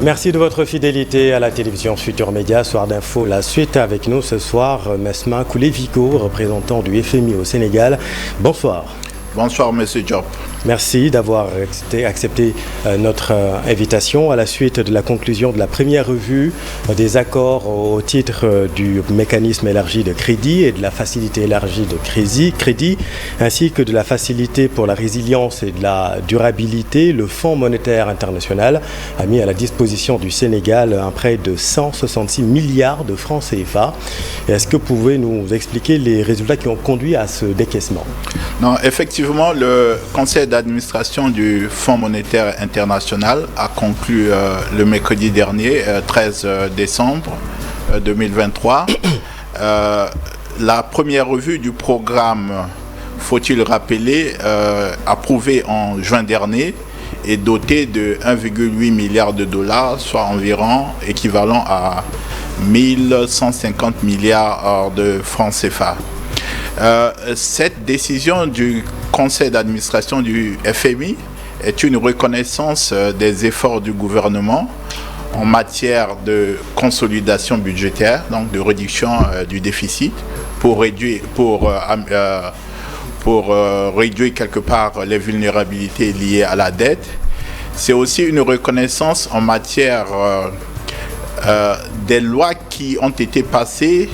Merci de votre fidélité à la télévision Futur Média, Soir d'Info. La suite avec nous ce soir, Mesma Koulé-Vico, représentant du FMI au Sénégal. Bonsoir. Bonsoir, Monsieur Diop. Merci d'avoir accepté notre invitation à la suite de la conclusion de la première revue des accords au titre du mécanisme élargi de crédit et de la facilité élargie de crédit, ainsi que de la facilité pour la résilience et de la durabilité. Le Fonds monétaire international a mis à la disposition du Sénégal un prêt de 166 milliards de francs CFA. Est-ce que vous pouvez nous expliquer les résultats qui ont conduit à ce décaissement? Non, effectivement, le Conseil d'administration du Fonds monétaire international a conclu le mercredi dernier, 13 décembre 2023, la première revue du programme, faut-il rappeler, approuvé en juin dernier et doté de 1,8 milliard de dollars, soit environ équivalent à 1150 milliards de francs CFA. Cette décision du conseil d'administration du FMI est une reconnaissance des efforts du gouvernement en matière de consolidation budgétaire, donc de réduction du déficit pour réduire quelque part les vulnérabilités liées à la dette. C'est aussi une reconnaissance en matière des lois qui ont été passées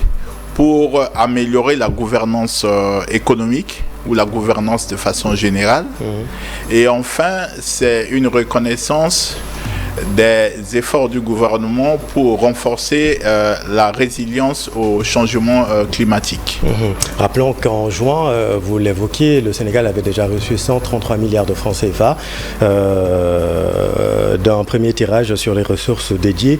pour améliorer la gouvernance économique ou la gouvernance de façon générale. Et enfin, c'est une reconnaissance des efforts du gouvernement pour renforcer la résilience au changement climatique. Rappelons qu'en juin, vous l'évoquiez, le Sénégal avait déjà reçu 133 milliards de francs CFA d'un premier tirage sur les ressources dédiées,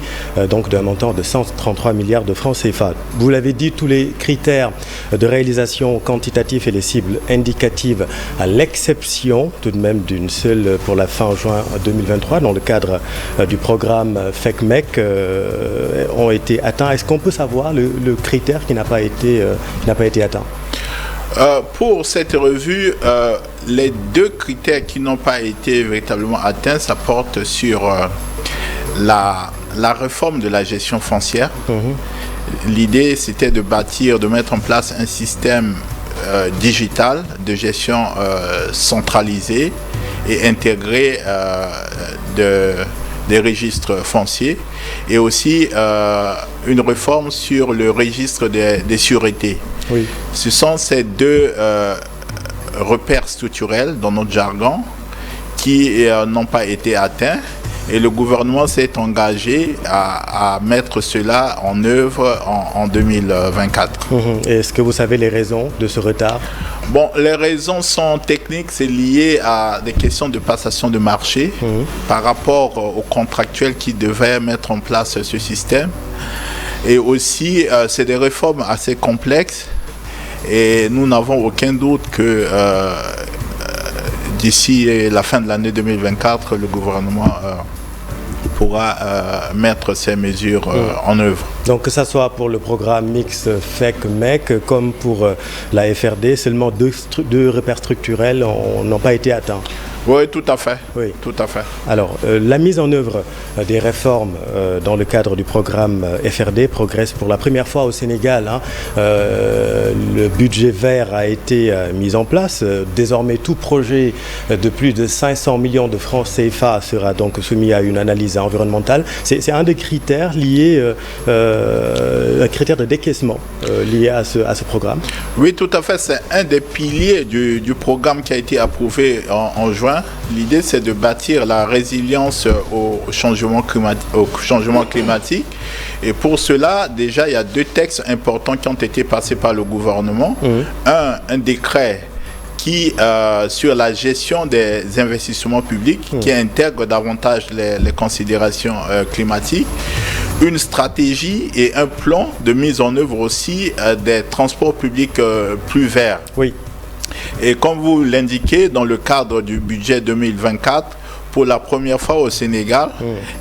donc d'un montant de 133 milliards de francs CFA. Vous l'avez dit, tous les critères de réalisation quantitatifs et les cibles indicatives, à l'exception tout de même d'une seule pour la fin juin 2023, dans le cadre du programme FECMEC, ont été atteints. Est-ce qu'on peut savoir le critère qui n'a pas été atteint? Pour cette revue, les deux critères qui n'ont pas été véritablement atteints, ça porte sur la réforme de la gestion foncière. L'idée, c'était de mettre en place un système digital de gestion centralisé et intégré des registres fonciers, et aussi une réforme sur le registre des sûretés. Oui. Ce sont ces deux repères structurels dans notre jargon qui n'ont pas été atteints, et le gouvernement s'est engagé à mettre cela en œuvre en 2024. Est-ce que vous savez les raisons de ce retard? Bon, les raisons sont techniques, c'est lié à des questions de passation de marché par rapport aux contractuels qui devaient mettre en place ce système. Et aussi, c'est des réformes assez complexes, et nous n'avons aucun doute que d'ici la fin de l'année 2024, le gouvernement pourra mettre ces mesures en œuvre. Donc que ce soit pour le programme mix FEC-MEC comme pour la FRD, seulement deux repères structurels n'ont pas été atteints. Oui, tout à fait. Oui. Tout à fait. Alors, la mise en œuvre des réformes dans le cadre du programme FRD progresse pour la première fois au Sénégal. Le budget vert a été mis en place. Désormais, tout projet de plus de 500 millions de francs CFA sera donc soumis à une analyse environnementale. C'est un des critères liés, un critère de décaissement lié à ce programme. Oui, tout à fait. C'est un des piliers du programme qui a été approuvé en juin. L'idée, c'est de bâtir la résilience au changement climatique. Et pour cela, déjà, il y a deux textes importants qui ont été passés par le gouvernement. Un décret qui, sur la gestion des investissements publics, qui intègre davantage les considérations climatiques. Une stratégie et un plan de mise en œuvre aussi des transports publics plus verts. Oui. Et comme vous l'indiquez, dans le cadre du budget 2024, pour la première fois au Sénégal,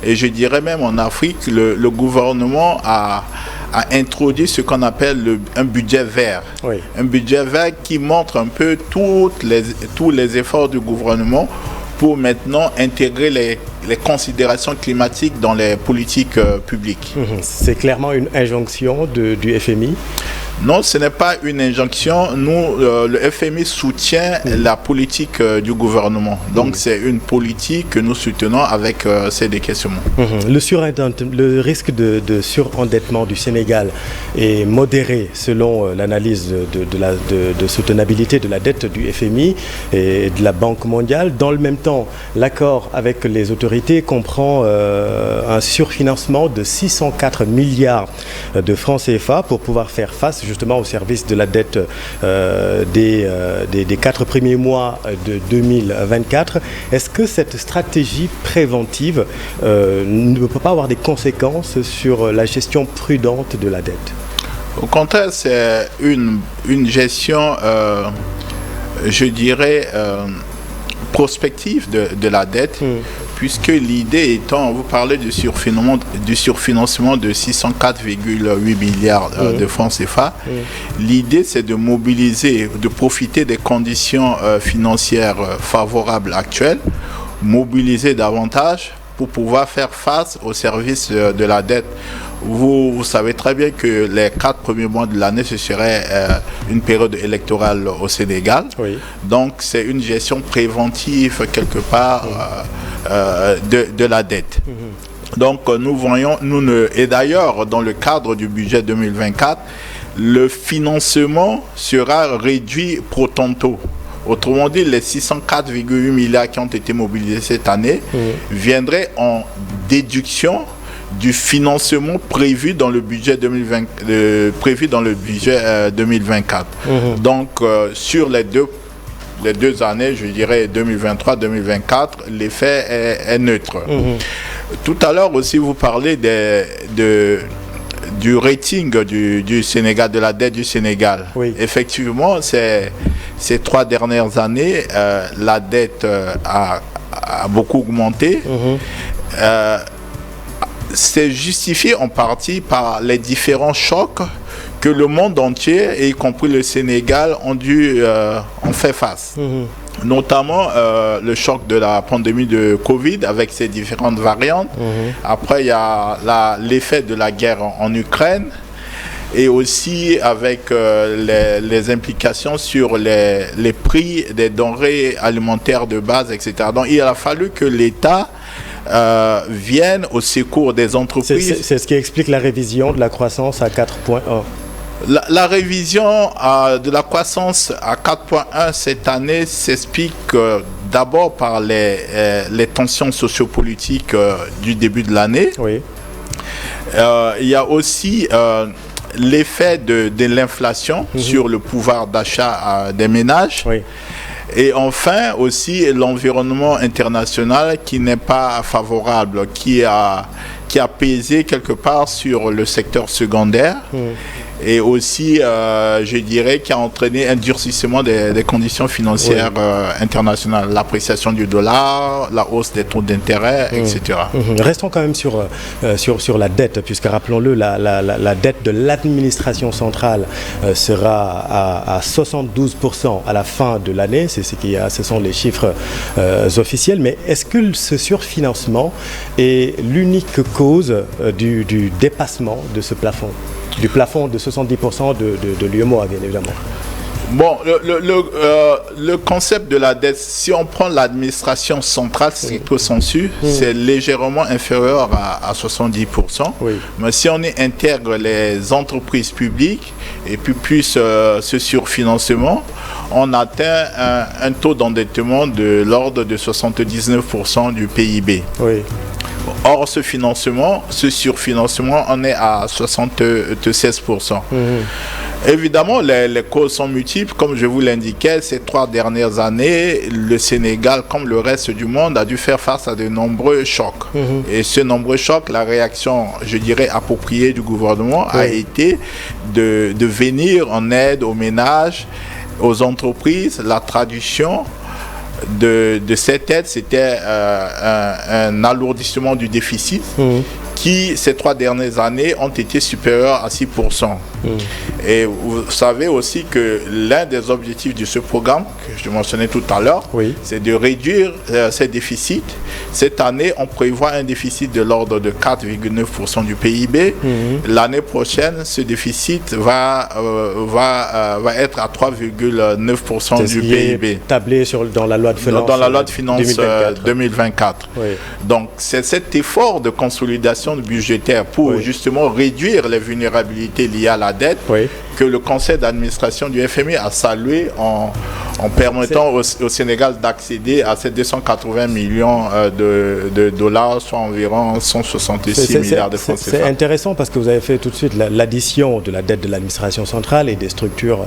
et je dirais même en Afrique, le gouvernement a introduit ce qu'on appelle un budget vert. Oui. Un budget vert qui montre un peu tous les efforts du gouvernement pour maintenant intégrer les considérations climatiques dans les politiques publiques. C'est clairement une injonction du FMI? Non, ce n'est pas une injonction. Nous, le FMI soutient la politique du gouvernement. Donc, c'est une politique que nous soutenons avec ces décaissements. Le risque de surendettement du Sénégal est modéré selon l'analyse de soutenabilité de la dette du FMI et de la Banque mondiale. Dans le même temps, l'accord avec les autorités comprend un surfinancement de 604 milliards de francs CFA pour pouvoir faire face justement au service de la dette des 4 premiers mois de 2024. Est-ce que cette stratégie préventive ne peut pas avoir des conséquences sur la gestion prudente de la dette? Au contraire, c'est une gestion, je dirais, prospective de la dette, puisque l'idée étant, vous parlez du surfinancement de 604,8 milliards de francs CFA. L'idée, c'est de mobiliser, de profiter des conditions financières favorables actuelles, mobiliser davantage pour pouvoir faire face au service de la dette. Vous savez très bien que les 4 premiers mois de l'année, ce serait une période électorale au Sénégal. Oui. Donc, c'est une gestion préventive, quelque part, de la dette. Donc, nous voyons, et d'ailleurs, dans le cadre du budget 2024, le financement sera réduit pro tanto. Autrement dit, les 604,8 milliards qui ont été mobilisés cette année viendraient en déduction du financement prévu dans le budget 2024. Donc, sur les deux années, je dirais 2023-2024, l'effet est neutre. Tout à l'heure aussi, vous parlez du rating du Sénégal, de la dette du Sénégal. Oui. Effectivement, ces 3 dernières années, la dette a beaucoup augmenté. C'est justifié en partie par les différents chocs que le monde entier, y compris le Sénégal, ont fait face. Notamment le choc de la pandémie de Covid avec ses différentes variantes. Après, il y a l'effet de la guerre en Ukraine et aussi avec les implications sur les prix des denrées alimentaires de base, etc. Donc, il a fallu que l'État viennent au secours des entreprises. C'est ce qui explique la révision de la croissance à 4,1. La révision de la croissance à 4,1 cette année s'explique d'abord par les tensions sociopolitiques du début de l'année. Oui. Il y a aussi l'effet de l'inflation sur le pouvoir d'achat des ménages. Oui. Et enfin aussi l'environnement international qui n'est pas favorable, qui a pesé quelque part sur le secteur secondaire et aussi, je dirais, qui a entraîné un durcissement des conditions financières internationales, l'appréciation du dollar, la hausse des taux d'intérêt, etc. Restons quand même sur la dette, puisque rappelons-le, la dette de l'administration centrale sera à 72% à la fin de l'année, ce sont les chiffres officiels, mais est-ce que ce surfinancement est l'unique cause du dépassement de ce plafond, du plafond de 70% de l'UEMOA, bien évidemment? Bon, le concept de la dette, si on prend l'administration centrale, stricto sensu, c'est légèrement inférieur à 70%. Oui. Mais si on y intègre les entreprises publiques et puis plus ce surfinancement, on atteint un taux d'endettement de l'ordre de 79% du PIB. Oui. Or, ce surfinancement, on est à 76%. Évidemment, les causes sont multiples. Comme je vous l'indiquais, ces 3 dernières années, le Sénégal, comme le reste du monde, a dû faire face à de nombreux chocs. Et ce nombreux chocs, la réaction, je dirais, appropriée du gouvernement a été de venir en aide aux ménages, aux entreprises. La traduction de cette aide, c'était un alourdissement du déficit qui, ces 3 dernières années, ont été supérieurs à 6%. Et vous savez aussi que l'un des objectifs de ce programme, que je mentionnais tout à l'heure, c'est de réduire ces déficits. Cette année, on prévoit un déficit de l'ordre de 4,9% du PIB. L'année prochaine, ce déficit va être à 3,9% du PIB. Tablé dans la loi de finances, dans la loi de finances 2024. Donc, c'est cet effort de consolidation budgétaire pour justement réduire les vulnérabilités liées à la dette que le conseil d'administration du FMI a salué en permettant au Sénégal d'accéder à ces 280 millions de dollars, soit environ 166 milliards de francs CFA. C'est intéressant parce que vous avez fait tout de suite l'addition de la dette de l'administration centrale et des structures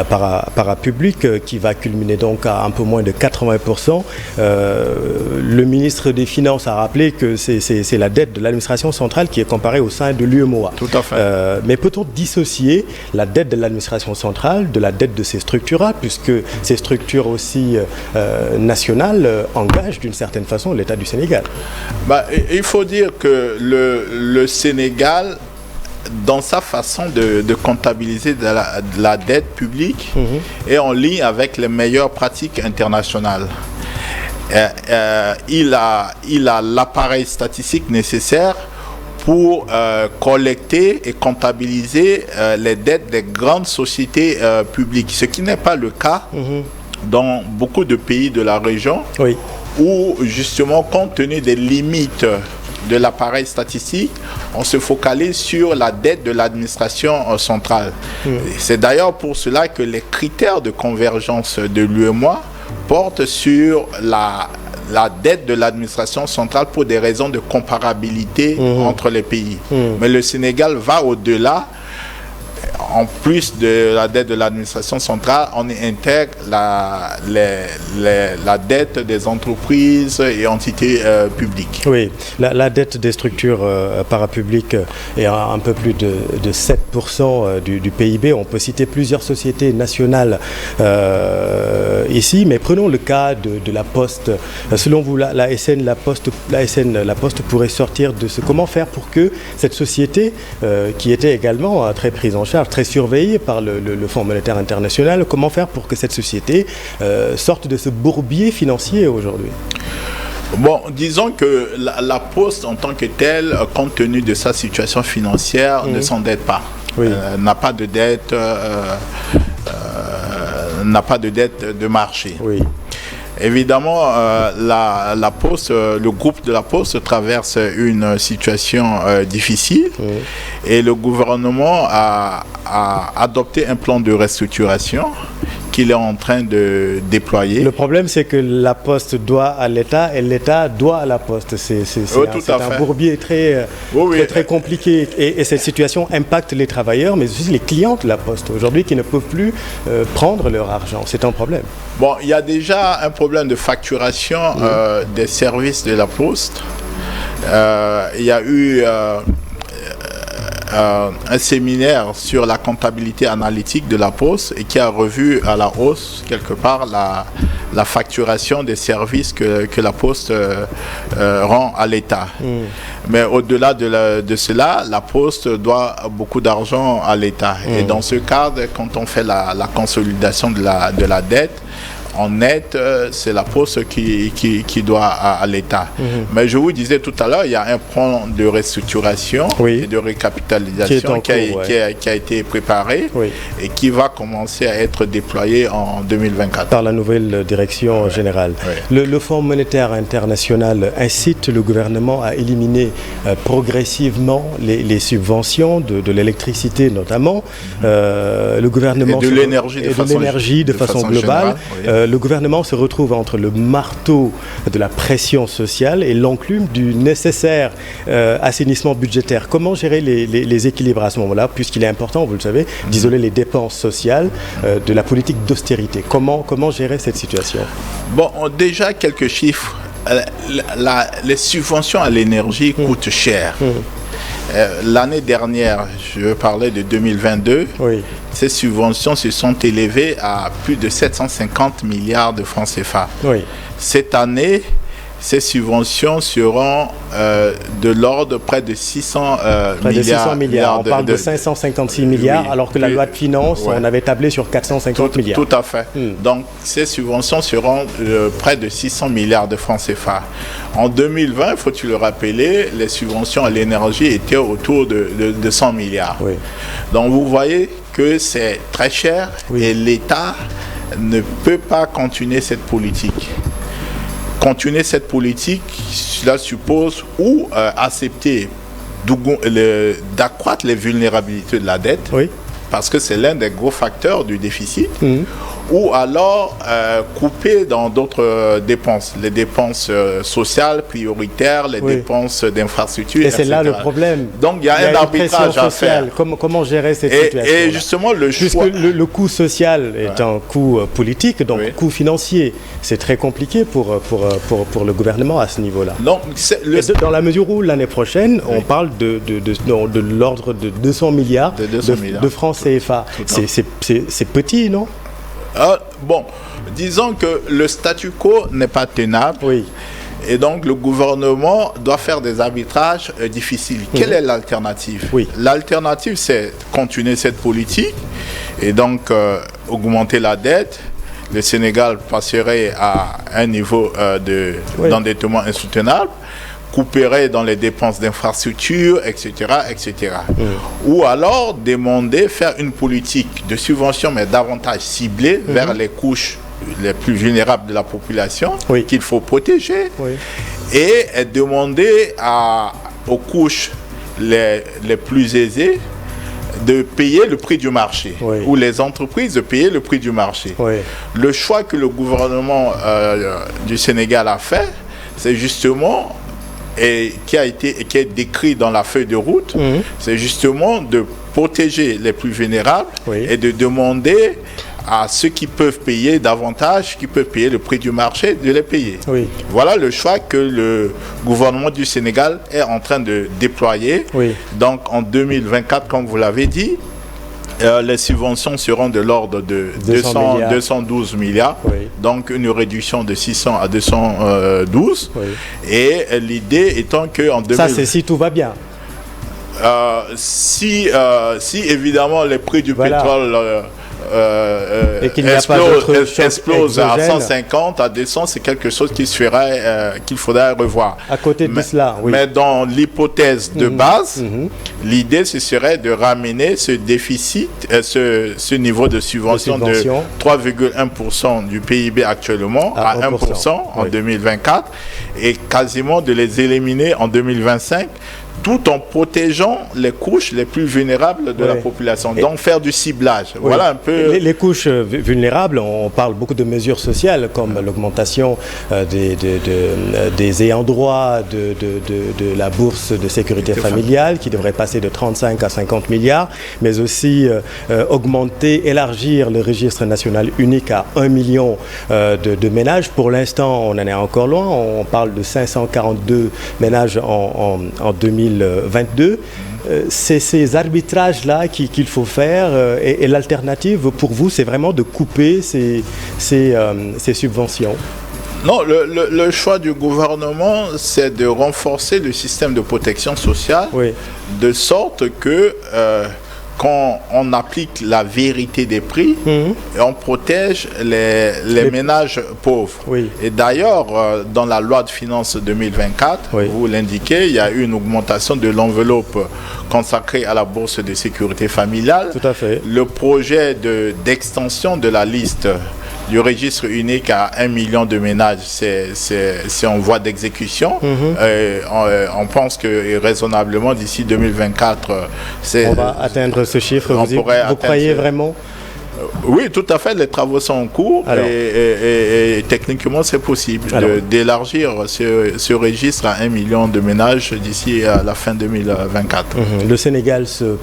parapubliques qui va culminer donc à un peu moins de 80%. Le ministre des Finances a rappelé que c'est la dette de l'administration centrale qui est comparée au sein de l'UEMOA. Tout à fait. Mais peut-on dissocier la dette de l'administration centrale de la dette de ces structures-là, puisque ces structures aussi nationales engagent d'une certaine façon l'État du Sénégal? Il faut dire que le Sénégal, dans sa façon de comptabiliser de la dette publique, est en ligne avec les meilleures pratiques internationales. Il a l'appareil statistique nécessaire pour collecter et comptabiliser les dettes des grandes sociétés publiques, ce qui n'est pas le cas dans beaucoup de pays de la région, où justement, compte tenu des limites de l'appareil statistique, on se focalise sur la dette de l'administration centrale. C'est d'ailleurs pour cela que les critères de convergence de l'UEMOA portent sur la dette de l'administration centrale pour des raisons de comparabilité entre les pays. Mais le Sénégal va au-delà. En plus de la dette de l'administration centrale, on y intègre la dette des entreprises et entités publiques. Oui, la dette des structures parapubliques est un peu plus de 7% du PIB. On peut citer plusieurs sociétés nationales ici, mais prenons le cas de la Poste. Selon vous, la Poste pourrait sortir de ce... Comment faire pour que cette société, qui était également très prise en charge, très surveillée par le Fonds monétaire international, comment faire pour que cette société sorte de ce bourbier financier aujourd'hui? Bon, disons que la Poste en tant que telle, compte tenu de sa situation financière, ne s'endette pas. N'a pas de dette, de marché. Évidemment, la Poste, le groupe de la Poste traverse une situation difficile et le gouvernement a adopté un plan de restructuration qu'il est en train de déployer. Le problème, c'est que la Poste doit à l'État et l'État doit à la Poste. C'est un bourbier très compliqué. Et cette situation impacte les travailleurs, mais aussi les clients de la Poste aujourd'hui qui ne peuvent plus prendre leur argent. C'est un problème. Bon, il y a déjà un problème de facturation des services de la Poste. Il y a eu un séminaire sur la comptabilité analytique de la Poste et qui a revu à la hausse quelque part la facturation des services que la Poste rend à l'État. Mais au-delà de cela, la Poste doit beaucoup d'argent à l'État. Et dans ce cadre, quand on fait la consolidation de la dette, en net, c'est la Poste qui doit à l'État. Mais je vous disais tout à l'heure, il y a un plan de restructuration et de récapitalisation qui a été préparé et qui va commencer à être déployé en 2024. Par la nouvelle direction générale. Le Fonds monétaire international incite le gouvernement à éliminer progressivement les subventions de l'électricité notamment. Le gouvernement et de l'énergie de façon globale. Le gouvernement se retrouve entre le marteau de la pression sociale et l'enclume du nécessaire assainissement budgétaire. Comment gérer les équilibres à ce moment-là, puisqu'il est important, vous le savez, d'isoler les dépenses sociales de la politique d'austérité? Comment gérer cette situation? Bon, déjà quelques chiffres. Les subventions à l'énergie coûtent cher. L'année dernière, je parlais de 2022, ces subventions se sont élevées à plus de 750 milliards de francs CFA. Cette année, ces subventions seront de l'ordre près de 600 près milliards. De 600 milliards. On parle de 556 milliards, alors que la loi de finances, on avait tablé sur 450 milliards. Tout à fait. Donc, ces subventions seront près de 600 milliards de francs CFA. En 2020, faut-il le rappeler, les subventions à l'énergie étaient autour de 100 milliards. Oui. Donc, vous voyez que c'est très cher et l'État ne peut pas continuer cette politique. Continuer cette politique, cela suppose ou accepter d'accroître les vulnérabilités de la dette, parce que c'est l'un des gros facteurs du déficit, ou alors couper dans d'autres dépenses, les dépenses sociales prioritaires, les dépenses d'infrastructures, et c'est là le problème. Donc il y a un arbitrage à faire. Comment gérer cette situation? Et justement, puisque le coût social est un coût politique, donc coût financier, c'est très compliqué pour le gouvernement à ce niveau-là. Dans la mesure où l'année prochaine, on parle de l'ordre de 200 milliards de francs CFA. C'est petit, non? Bon, disons que le statu quo n'est pas tenable. Et donc, le gouvernement doit faire des arbitrages difficiles. Quelle est l'alternative? L'alternative, c'est continuer cette politique et donc augmenter la dette. Le Sénégal passerait à un niveau d'endettement insoutenable, couperait dans les dépenses d'infrastructures, etc., etc. Ou alors demander, faire une politique de subvention, mais davantage ciblée vers les couches les plus vulnérables de la population, qu'il faut protéger, et demander aux couches les plus aisées de payer le prix du marché, ou les entreprises de payer le prix du marché. Le choix que le gouvernement du Sénégal a fait, c'est justement et qui est décrit dans la feuille de route, c'est justement de protéger les plus vulnérables et de demander à ceux qui peuvent payer davantage, qui peuvent payer le prix du marché, de les payer. Voilà le choix que le gouvernement du Sénégal est en train de déployer. Donc en 2024, comme vous l'avez dit, les subventions seront de l'ordre de 212 milliards, donc une réduction de 600 à 212. Et l'idée étant qu'en 2000... Ça, c'est si tout va bien. Si évidemment les prix du pétrole et qu'il n'y a pas explose à 150, à 200, c'est quelque chose qui se ferait, qu'il faudrait revoir. À côté de cela, mais dans l'hypothèse de base, l'idée ce serait de ramener ce déficit, ce niveau de subvention de 3,1% du PIB actuellement à 1% en 2024 et quasiment de les éliminer en 2025. Tout en protégeant les couches les plus vulnérables de la population. Donc faire du ciblage. Voilà un peu... Les couches vulnérables, on parle beaucoup de mesures sociales comme l'augmentation des ayants droit de la bourse de sécurité familiale qui devrait passer de 35 à 50 milliards, mais aussi élargir le registre national unique à 1 million de ménages. Pour l'instant, on en est encore loin. On parle de 542 ménages en 2022. C'est ces arbitrages-là qu'il faut faire et l'alternative pour vous, c'est vraiment de couper ces subventions. Non, le choix du gouvernement, c'est de renforcer le système de protection sociale de sorte que quand on applique la vérité des prix, et on protège les ménages pauvres. Et d'ailleurs, dans la loi de finances 2024, vous l'indiquez, il y a eu une augmentation de l'enveloppe consacrée à la bourse de sécurité familiale. Tout à fait. Le projet d'extension de la liste du registre unique à 1 million de ménages, c'est en voie d'exécution. On pense que raisonnablement, d'ici 2024, on va atteindre ce chiffre. Vous croyez vraiment? Oui, tout à fait. Les travaux sont en cours et techniquement, c'est possible d'élargir ce registre à 1 million de ménages d'ici à la fin 2024. Le Sénégal se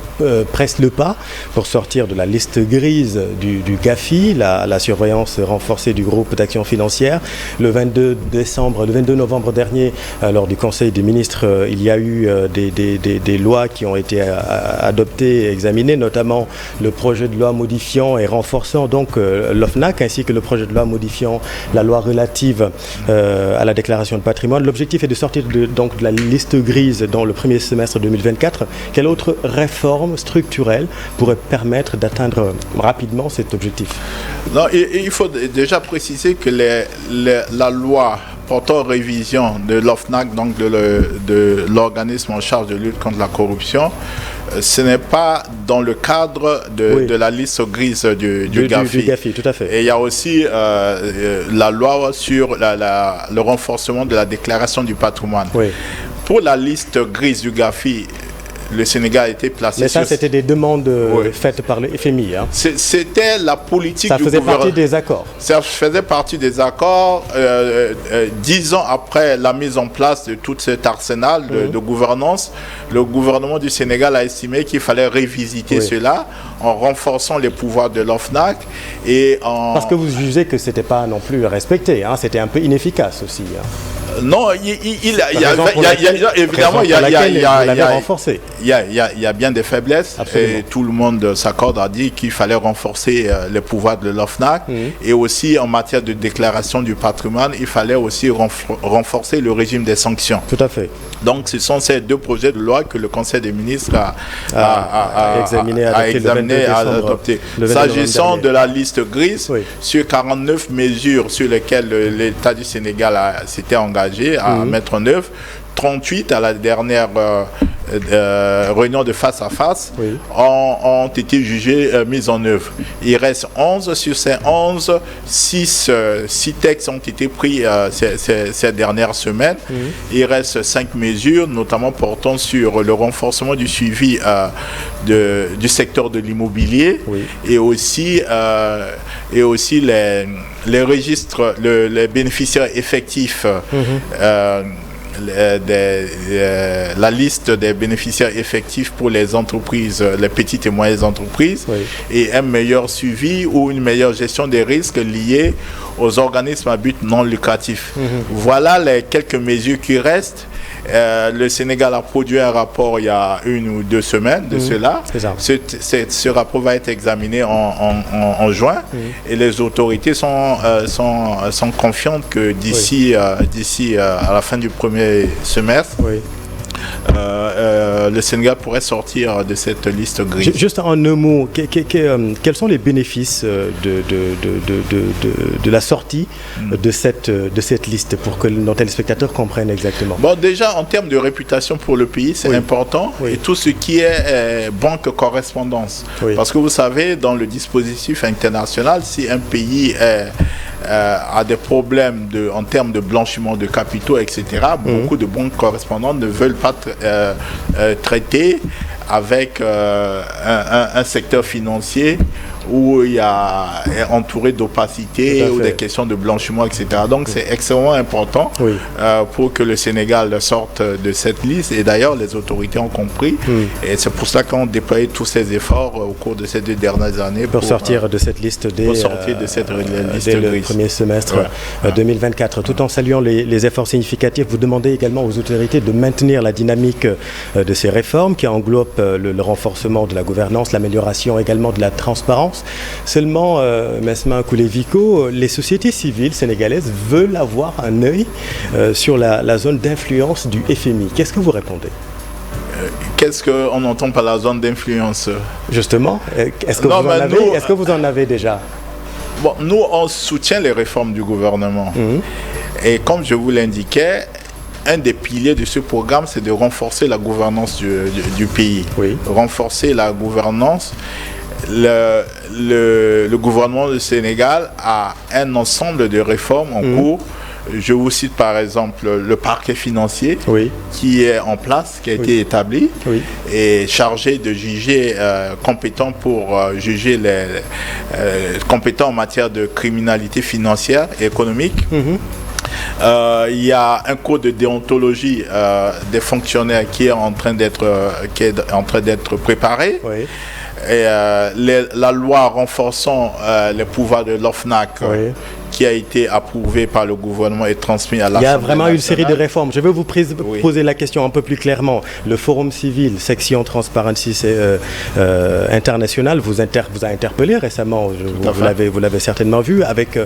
presse le pas pour sortir de la liste grise du GAFI, la surveillance renforcée du groupe d'action financière. Le 22 novembre dernier, lors du Conseil des ministres, il y a eu des lois qui ont été adoptées et examinées, notamment le projet de loi modifiant et renforçant donc l'OFNAC ainsi que le projet de loi modifiant la loi relative à la déclaration de patrimoine. L'objectif est de sortir de la liste grise dans le premier semestre 2024. Quelle autre réforme structurelle pourrait permettre d'atteindre rapidement cet objectif? Non, il faut déjà préciser que la loi portant révision de l'OFNAC, donc de l'organisme en charge de lutte contre la corruption, ce n'est pas dans le cadre de la liste grise du GAFI. Du GAFI, tout à fait. Et il y a aussi la loi sur le renforcement de la déclaration du patrimoine. Oui. Pour la liste grise du GAFI, le Sénégal a été placé. Mais ça, c'était des demandes faites par le FMI. Hein. C'était la politique du gouvernement. Ça faisait partie des accords. Ça faisait partie des accords. 10 ans après la mise en place de tout cet arsenal de gouvernance, le gouvernement du Sénégal a estimé qu'il fallait révisiter cela en renforçant les pouvoirs de l'OFNAC et en... Parce que vous jugez que ce n'était pas non plus respecté, hein, c'était un peu inefficace aussi. Hein. Non, évidemment, il y a bien des faiblesses. Absolument. Et tout le monde s'accorde à dire qu'il fallait renforcer les pouvoirs de l'OFNAC. Et aussi, en matière de déclaration du patrimoine, il fallait aussi renforcer le régime des sanctions. Tout à fait. Donc, ce sont ces deux projets de loi que le Conseil des ministres a examiné et adopté. S'agissant de la liste grise, sur 49 mesures sur lesquelles l'État du Sénégal s'était engagé à mettre en œuvre, 38 à la dernière réunion de face à face ont été jugées mises en œuvre. Il reste 11 sur ces 11, 6 textes ont été pris ces dernières semaines. Il reste 5 mesures, notamment portant sur le renforcement du suivi du secteur de l'immobilier et aussi les registres, les bénéficiaires effectifs. La liste des bénéficiaires effectifs pour les entreprises, les petites et moyennes entreprises, et un meilleur suivi ou une meilleure gestion des risques liés aux organismes à but non lucratif. Voilà les quelques mesures qui restent. Le Sénégal a produit un rapport il y a 1 ou 2 semaines de cela. Ce rapport va être examiné en juin et les autorités sont confiantes que d'ici à la fin du premier semestre, le Sénégal pourrait sortir de cette liste grise. Juste en un mot, quels sont les bénéfices de la sortie de cette liste pour que nos téléspectateurs comprennent exactement? Bon, déjà, en termes de réputation pour le pays, c'est important. Et tout ce qui est banque correspondance. Parce que vous savez, dans le dispositif international, si un pays a des problèmes en termes de blanchiment de capitaux, etc., beaucoup de banques correspondantes ne veulent pas traiter avec un secteur financier où il y a entouré d'opacité ou des questions de blanchiment, etc. Donc c'est extrêmement important pour que le Sénégal sorte de cette liste. Et d'ailleurs, les autorités ont compris. Et c'est pour ça qu'on déploie tous ces efforts au cours de ces 2 dernières années pour sortir de cette liste dès le premier semestre 2024. Tout en saluant les efforts significatifs, vous demandez également aux autorités de maintenir la dynamique de ces réformes qui englobent le renforcement de la gouvernance, l'amélioration également de la transparence. Seulement, Mesma Koulé-Vico, les sociétés civiles sénégalaises veulent avoir un œil sur la zone d'influence du FMI. Qu'est-ce que vous répondez? Qu'est-ce qu'on entend par la zone d'influence? Justement, est-ce que vous en avez déjà? Bon, nous, on soutient les réformes du gouvernement. Et comme je vous l'indiquais, un des piliers de ce programme, c'est de renforcer la gouvernance du pays. Renforcer la gouvernance. Le gouvernement du Sénégal a un ensemble de réformes en cours. Je vous cite par exemple le parquet financier qui est en place, qui a été établi et chargé de juger, compétent pour juger compétent en matière de criminalité financière et économique. Il y a un code de déontologie des fonctionnaires qui est en train d'être préparé. Et la loi renforçant les pouvoirs de l'OFNAC qui a été approuvé par le gouvernement et transmis à l'Assemblée nationale. Il y a vraiment une série de réformes. Je vais vous poser la question un peu plus clairement. Le Forum civil, section Transparency International, vous a interpellé récemment, vous l'avez certainement vu, avec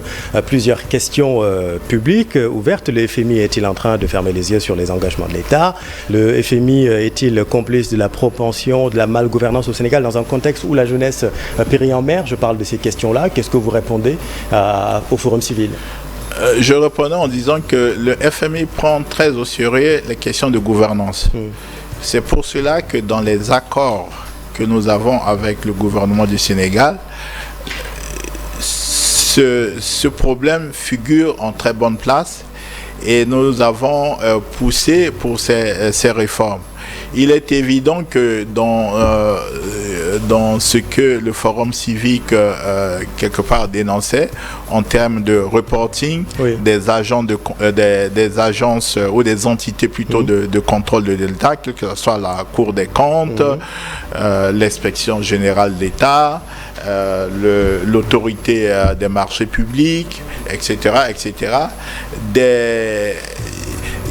plusieurs questions publiques ouvertes. Le FMI est-il en train de fermer les yeux sur les engagements de l'État? Le FMI est-il complice de la propension, de la malgouvernance au Sénégal dans un contexte où la jeunesse périt en mer? Je parle de ces questions-là. Qu'est-ce que vous répondez au Forum civil? Je répondais en disant que le FMI prend très au sérieux les questions de gouvernance. C'est pour cela que dans les accords que nous avons avec le gouvernement du Sénégal, ce problème figure en très bonne place et nous avons poussé pour ces réformes. Il est évident que dans ce que le Forum civique quelque part dénonçait en termes de reporting, des agences ou des entités plutôt de contrôle de l'État, que ce soit la Cour des comptes, l'inspection générale d'État, l'autorité des marchés publics, etc., etc.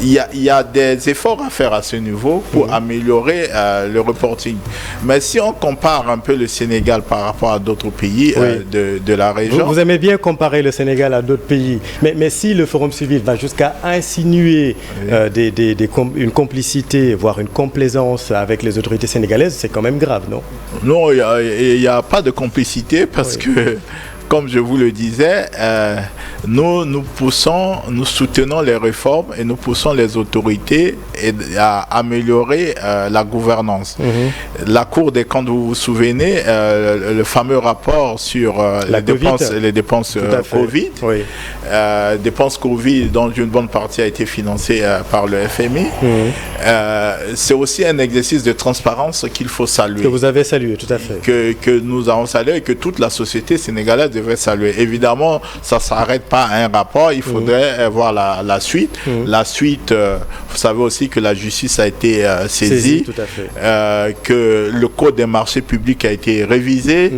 Il y a des efforts à faire à ce niveau pour améliorer le reporting. Mais si on compare un peu le Sénégal par rapport à d'autres pays de la région... Vous aimez bien comparer le Sénégal à d'autres pays. Mais si le Forum civil va jusqu'à insinuer une complicité, voire une complaisance avec les autorités sénégalaises, c'est quand même grave, non? Non, il n'y a pas de complicité parce que... Comme je vous le disais, nous soutenons les réformes et nous poussons les autorités à améliorer la gouvernance. La Cour des comptes, vous vous souvenez, le fameux rapport sur les dépenses Covid, dépenses Covid dont une bonne partie a été financée par le FMI. C'est aussi un exercice de transparence qu'il faut saluer. Que vous avez salué, tout à fait. Que nous avons salué et que toute la société sénégalaise devrait saluer. Évidemment, ça ne s'arrête pas à un rapport, il faudrait voir la suite. La suite, vous savez aussi que la justice a été saisie, tout à fait. Que le code des marchés publics a été révisé,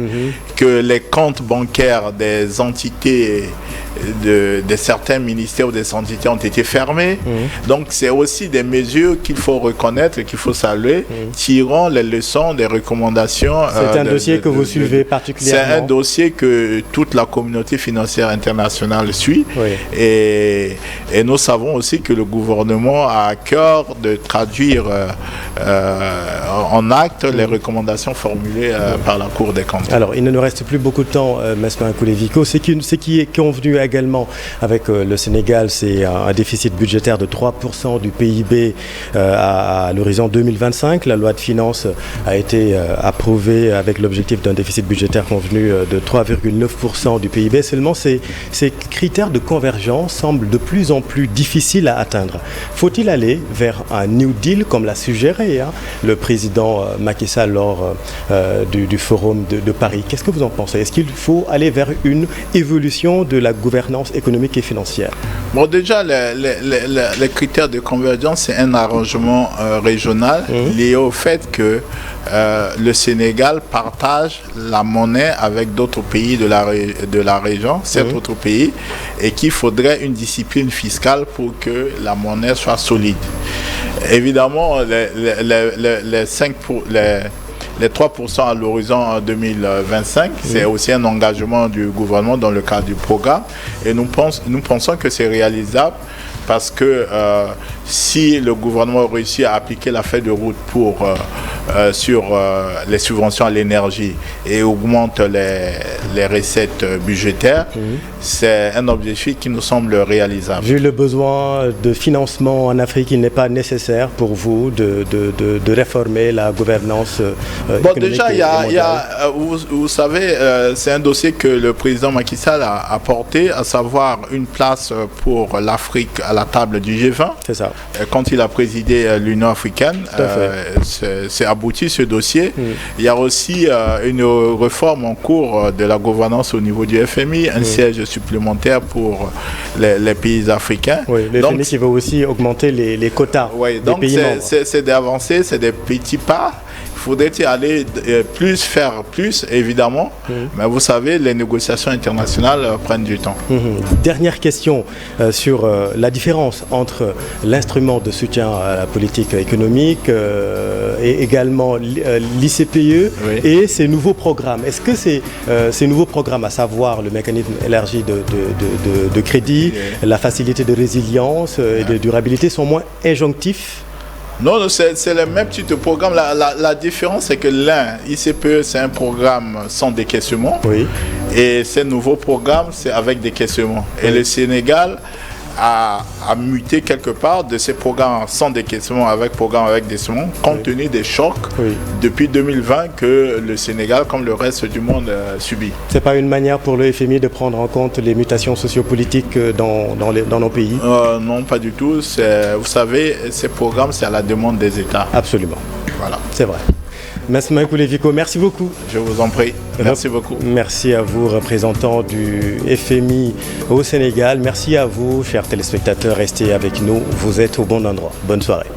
que les comptes bancaires des entités de certains ministères ou des entités ont été fermés. Donc c'est aussi des mesures qu'il faut reconnaître et qu'il faut saluer, tirant les leçons des recommandations. C'est un dossier que vous suivez particulièrement. C'est un dossier que toute la communauté financière internationale suit et nous savons aussi que le gouvernement a à cœur de traduire en acte les recommandations formulées par la Cour des comptes. Alors il ne nous reste plus beaucoup de temps, Mesmin Kouléviko. Ce qui est convenu également avec le Sénégal, c'est un déficit budgétaire de 3% du PIB à l'horizon 2025. La loi de finances a été approuvée avec l'objectif d'un déficit budgétaire convenu de 3,9% du PIB. Seulement, ces critères de convergence semblent de plus en plus difficiles à atteindre. Faut-il aller vers un New Deal, comme l'a suggéré le président Macky Sall lors du Forum de Paris? Qu'est-ce que vous en pensez? Est-ce qu'il faut aller vers une évolution de la gouvernance économique et financière? Bon, déjà, les critères de convergence, c'est un arrangement régional lié au fait que le Sénégal partage la monnaie avec d'autres pays de la région, 7 autres pays, et qu'il faudrait une discipline fiscale pour que la monnaie soit solide. Évidemment, les 3% à l'horizon 2025, c'est aussi un engagement du gouvernement dans le cadre du programme. Et nous pensons que c'est réalisable parce que si le gouvernement réussit à appliquer la feuille de route sur les subventions à l'énergie et augmente les recettes budgétaires, c'est un objectif qui nous semble réalisable. Vu le besoin de financement en Afrique, il n'est pas nécessaire pour vous de réformer la gouvernance économique. Déjà, vous savez, c'est un dossier que le président Macky Sall a porté, à savoir une place pour l'Afrique à la table du G20. C'est ça. Quand il a présidé l'Union africaine, c'est abouti ce dossier. Il y a aussi une réforme en cours de la gouvernance au niveau du FMI, un siège supplémentaire pour les pays africains. Oui, le FMI qui veut aussi augmenter les quotas des pays membres. C'est des avancées, c'est des petits pas. Il faudrait aller faire plus, évidemment. Mais vous savez, les négociations internationales prennent du temps. Dernière question sur la différence entre l'instrument de soutien à la politique économique et également l'ICPE et ces nouveaux programmes. Est-ce que ces nouveaux programmes, à savoir le mécanisme élargi de crédit, la facilité de résilience et de durabilité, sont moins injonctifs? Non, c'est le même type de programme. La différence, c'est que l'un, ICPE, c'est un programme sans décaissement. Oui. Et ces nouveaux programmes, c'est avec décaissement. Et le Sénégal a muté quelque part de ces programmes sans décaissement avec programme avec décaissement, compte tenu des chocs depuis 2020 que le Sénégal, comme le reste du monde, subit. Ce n'est pas une manière pour le FMI de prendre en compte les mutations sociopolitiques dans nos pays? Non, pas du tout. Vous savez, ces programmes, c'est à la demande des États. Absolument. Voilà. C'est vrai. Mesma Kouleviko, merci beaucoup. Je vous en prie. Merci beaucoup. Merci à vous, représentants du FMI au Sénégal. Merci à vous, chers téléspectateurs. Restez avec nous. Vous êtes au bon endroit. Bonne soirée.